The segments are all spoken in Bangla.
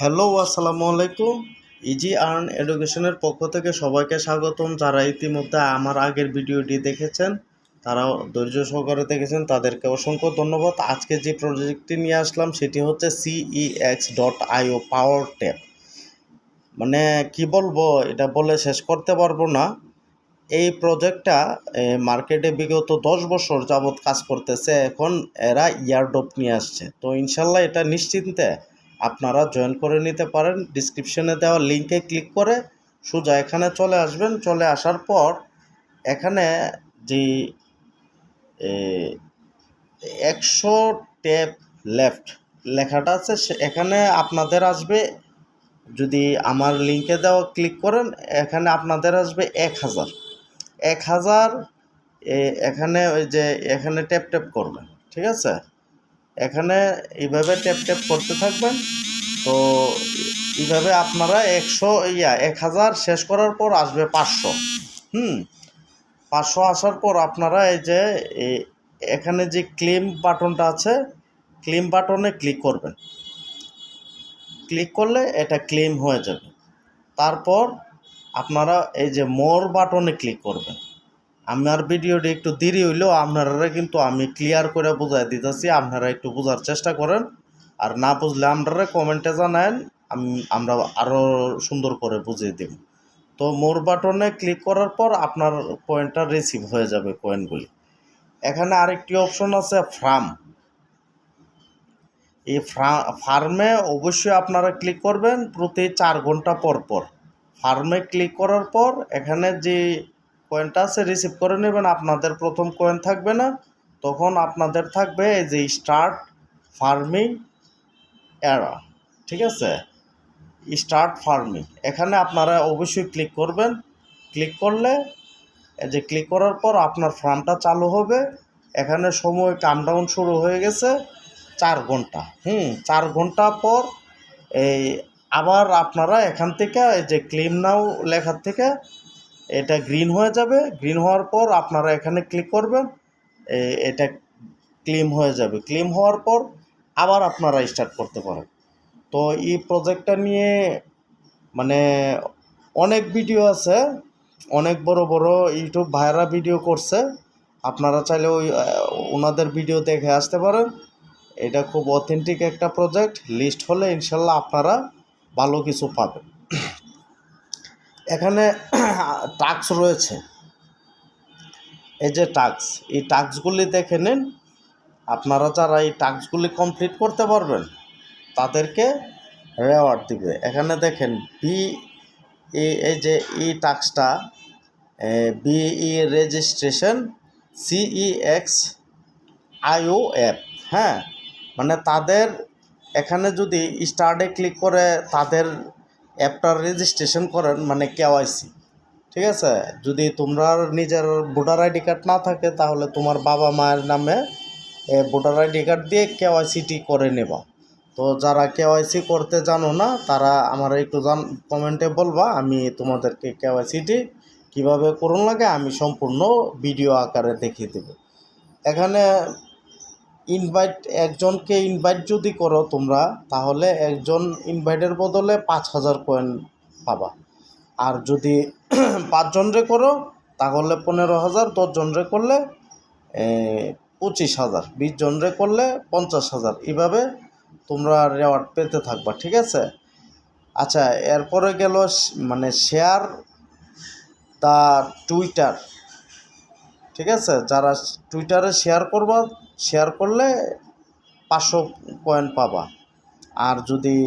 হ্যালো, আসসালামু আলাইকুম। ইজি আর্ন এডুকেশনের পক্ষ থেকে সবাইকে স্বাগতম। যারা ইতিমধ্যে আমার আগের ভিডিওটি দেখেছেন, তারাও ধৈর্য সহকারে দেখেছেন, তাদেরকে অসংখ্য ধন্যবাদ। আজকে যে প্রজেক্টটি নিয়ে আসলাম সেটি হচ্ছে CEX.io পাওয়ার ট্যাপ। মানে কি বলবো, এটা বলে শেষ করতে পারবো না। এই প্রজেক্টটা মার্কেটে বিগত 10 বছর যাবৎ কাজ করতেছে। এখন এরা ইয়ারড্রপ নিয়ে আসছে, তো ইনশাল্লাহ এটা নিশ্চিন্তে আপনারা জয়েন করে নিতে পারেন। ডিসক্রিপশনে দেওয়া লিঙ্কে ক্লিক করে সোজা এখানে চলে আসবেন। চলে আসার পর এখানে যে 100 ট্যাপ লেফট লেখাটা আছে এখানে আপনাদের আসবে। যদি আমার লিঙ্কে দেওয়া ক্লিক করেন, এখানে আপনাদের আসবে 1000। এখানে ওই যে এখানে ট্যাপ ট্যাপ করবেন, ঠিক আছে? এখানে এইভাবে ট্যাপ ট্যাপ করতে থাকবেন। তো এইভাবে আপনারা 1000 শেষ করার পর আসবে 500। 500 আসার পর আপনারা এই যে এখানে যে ক্লেম বাটনটা আছে, ক্লেম বাটনে ক্লিক করবেন। ক্লিক করলে এটা ক্লেম হয়ে যাবে। তারপর আপনারা এই যে মোর বাটনে ক্লিক করবেন। আমার ভিডিওটি একটু দেরি হইলেও আপনারা কিন্তু আমি ক্লিয়ার করে বুঝাই দিতেছি, আপনারা একটু বোঝার চেষ্টা করেন। আর না বুঝলে আপনারা কমেন্টে জানান, আমরা আরও সুন্দর করে বুঝিয়ে দেব। তো মোর বাটনে ক্লিক করার পর আপনার কয়েনটা রিসিভ হয়ে যাবে, কয়েনগুলি। এখানে আরেকটি অপশন আছে ফার্ম। এই ফার্মে অবশ্যই আপনারা ক্লিক করবেন প্রতি 4 ঘন্টা পর পর। ফার্মে ক্লিক করার পর এখানে যে কয়েনটা আছে রিসিভ করে নেবেন। আপনাদের প্রথম কয়েন থাকবে না, তখন আপনাদের থাকবে এই যে স্টার্ট ফার্মিং এরা, ঠিক আছে? স্টার্ট ফার্মিং এখানে আপনারা অবশ্যই ক্লিক করবেন। ক্লিক করলে এই যে ক্লিক করার পর আপনার ফার্মটা চালু হবে। এখানে সময় কাউন্টডাউন শুরু হয়ে গেছে 4 ঘন্টা। 4 ঘন্টা পর এই আবার আপনারা এখান থেকে এই যে ক্লেম নাও লেখার থেকে এটা গ্রিন হয়ে যাবে। গ্রিন হওয়ার পর আপনারা এখানে ক্লিক করবেন, এটা ক্লেম হয়ে যাবে। ক্লেম হওয়ার পর আবার আপনারা স্টার্ট করতে পারেন। তো এই প্রজেক্টটা নিয়ে মানে অনেক ভিডিও আছে, অনেক বড় বড় ইউটিউব ভাইরা ভিডিও করছে। আপনারা চাইলে ওনাদের ভিডিও দেখে আসতে পারেন। এটা খুব অথেন্টিক একটা প্রজেক্ট। লিস্ট হলে ইনশাল্লাহ আপনারা ভালো কিছু পাবেন। এখানে টাস্ক রয়েছে, এই যে টাস্ক, এই টাস্কগুলি দেখে নিন। আপনারা যারা এই টাস্কগুলি কমপ্লিট করতে পারবেন তাদেরকে রেওয়ার্ড দিবে। এখানে দেখেন এই যে এই টাস্কটা বিই রেজিস্ট্রেশন CEX.io অ্যাপ। মানে তাদের এখানে যদি স্টার্টে ক্লিক করে তাদের অ্যাপটা রেজিস্ট্রেশন করেন, মানে কেওয়াইসি, ঠিক আছে? যদি তোমরা নিজের ভোটার আইডি কার্ড না থাকে তাহলে তোমার বাবা মায়ের নামে ভোটার আইডি কার্ড দিয়ে কেওয়াইসিটি করে নেবা। তো যারা কেওয়াইসি করতে জানো না তারা আমার একটু কমেন্টে বলবা, আমি তোমাদেরকে কেওয়াইসিটি কীভাবে করুন লাগে আমি সম্পূর্ণ ভিডিও আকারে দেখিয়ে দেব। এখানে একজনকে ইনভাইট যদি করো তোমরা, তাহলে একজন ইনভাইটের বদলে 5000 কয়েন পাবা। আর যদি 5 জনরে করো তাহলে 15,000, 10 জনরে করলে 25,000, 20 জনরে করলে 50,000। এইভাবে তোমরা রেওয়ার্ড পেতে থাকবা, ঠিক আছে? আচ্ছা, এরপরে গেল মানে শেয়ার দা টুইটার, ঠিক আছে? যারা টুইটারে শেয়ার করলে 500 কয়েন পাবা। আর যদি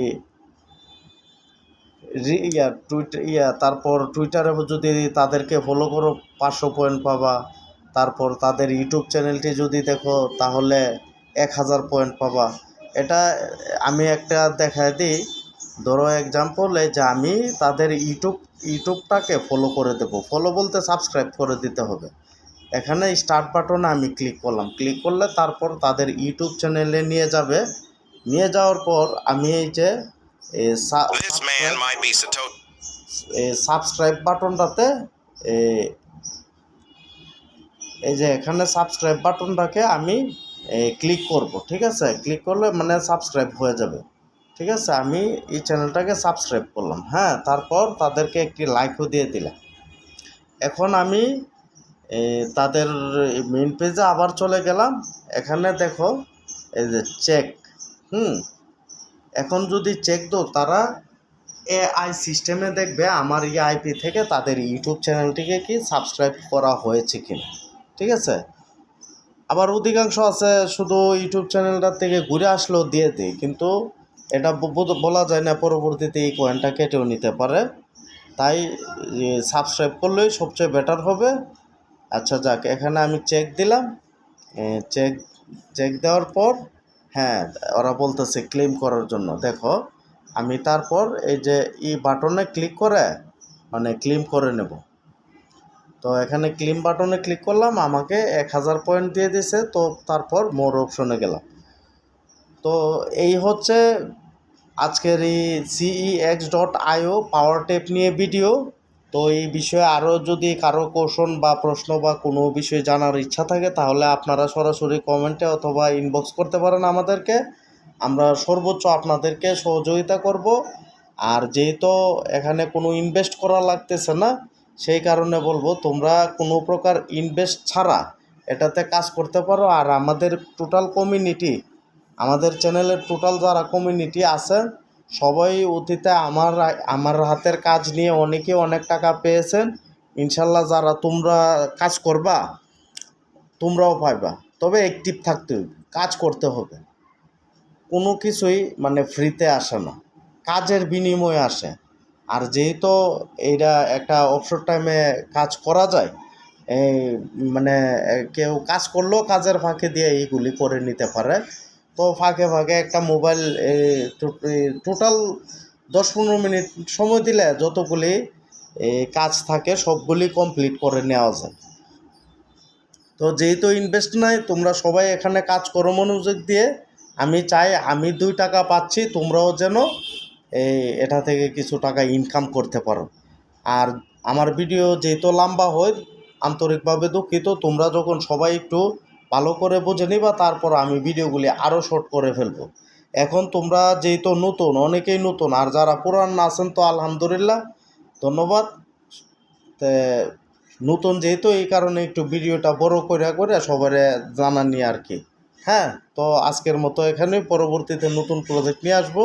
তারপর টুইটারে যদি তাদেরকে ফলো করো 500 পয়েন্ট পাবা। তারপর তাদের ইউটিউব চ্যানেলটি যদি দেখো তাহলে 1000 পয়েন্ট পাবা। এটা আমি একটা দেখায় দিই। ধরো এক্সাম্পল, এই যে আমি তাদের ইউটিউবটাকে ফলো করে দেবো। ফলো বলতে সাবস্ক্রাইব করে দিতে হবে। এখানে স্টার্ট বাটনে আমি ক্লিক করলাম। ক্লিক করলে তারপর তাদের ইউটিউব চ্যানেলে নিয়ে যাবে। নিয়ে যাওয়ার পর আমি এই যে সাবস্ক্রাইব বাটনটাতে এই যে এখানে সাবস্ক্রাইব বাটনটাকে আমি ক্লিক করব, ঠিক আছে? ক্লিক করলে মানে সাবস্ক্রাইব হয়ে যাবে, ঠিক আছে, আমি এই চ্যানেলটাকে সাবস্ক্রাইব করলাম, হ্যাঁ, তারপর তাদেরকে একটি লাইকও দিয়ে দিলাম। এখন আমি তাদের মেইন পেজে আবার চলে গেলাম। এখানে দেখো এই যে চেক, এখন যদি চেক দাও, তারা এআই সিস্টেমে দেখবে আমার এই আইপি থেকে তাদের ইউটিউব চ্যানেলটিকে কি সাবস্ক্রাইব করা হয়েছে কিনা। ঠিক আছে, আবার অধিকাংশ আছে শুধু ইউটিউব চ্যানেলটার থেকে ঘুরে আসলেও দিয়ে দিই, কিন্তু এটা বলা যায় না, পরবর্তীতে এই কয়েনটা কেটেও নিতে পারে। তাই সাবস্ক্রাইব করলেই সবচেয়ে বেটার হবে। আচ্ছা যাক, এখানে আমি চেক দিলাম। চেক চেক দেওয়ার পর হ্যাঁ, ওরা বলতেছে ক্লেম করার জন্য। দেখো আমি তারপর এই যে বাটনে ক্লিক করে মানে ক্লেম করে নেব। তো এখানে ক্লেম বাটনে ক্লিক করলাম, আমাকে 1000 পয়েন্ট দিয়ে দিছে। তো তারপর মোর অপশনে গেলাম। তো এই হচ্ছে আজকের এই CEX.io পাওয়ার টেপ নিয়ে ভিডিও। তো এই বিষয়ে আরও যদি কারো কোশ্চেন বা প্রশ্ন বা কোনো বিষয়ে জানার ইচ্ছা থাকে, তাহলে আপনারা সরাসরি কমেন্টে অথবা ইনবক্স করতে পারেন আমাদেরকে। আমরা সর্বোচ্চ আপনাদেরকে সহযোগিতা করব। আর যেহেতু এখানে কোনো ইনভেস্ট করা লাগতেছে না, সেই কারণে বলবো তোমরা কোনো প্রকার ইনভেস্ট ছাড়া এটাতে কাজ করতে পারো। আর আমাদের টোটাল কমিউনিটি, আমাদের চ্যানেলের টোটাল যারা কমিউনিটি আছে, সবাই অতীতে আমার হাতের কাজ নিয়ে অনেকে অনেক টাকা পেয়েছেন। ইনশাল্লাহ যারা তোমরা কাজ করবা তোমরাও পাইবা, তবে অ্যাক্টিভ থাকতে হবে, কাজ করতে হবে। কোনো কিছুই মানে ফ্রিতে আসে না, কাজের বিনিময়ে আসে। আর যেহেতু এইটা একটা অবসর টাইমে কাজ করা যায়, এই মানে কেউ কাজ করলেও কাজের ফাঁকে দিয়ে এইগুলি করে নিতে পারে। তো ফাঁকে ফাঁকে একটা মোবাইল টোটাল 10-15 মিনিট সময় দিলে যতগুলি কাজ থাকে সবগুলি কমপ্লিট করে নেওয়া যায়। তো যেহেতু ইনভেস্ট নাই, তোমরা সবাই এখানে কাজ করো মনোযোগ দিয়ে। আমি চাই আমি 2 টাকা পাচ্ছি, তোমরাও যেন এটা থেকে কিছু টাকা ইনকাম করতে পারো। আর আমার ভিডিও যেহেতু লম্বা হয়, আন্তরিকভাবে দুঃখিত। তোমরা যখন সবাই একটু ভালো করে বুঝে নিবা, তারপর আমি ভিডিওগুলি আরও শর্ট করে ফেলবো। এখন তোমরা যেহেতু নতুন, অনেকেই নতুন, আর যারা পুরান আছেন তো আলহামদুলিল্লাহ, ধন্যবাদ। তে নতুন যেহেতু এই কারণে একটু ভিডিওটা বড় করে সবার জানানি আর কি। হ্যাঁ, তো আজকের মতো এখানে, পরবর্তীতে নতুন প্রজেক্ট নিয়ে আসবো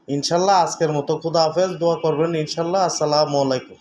ইনশাল্লাহ। আজকের মতো খুদা হাফেজ, দোয়া করবেন ইনশাল্লাহ। আসসালামু আলাইকুম।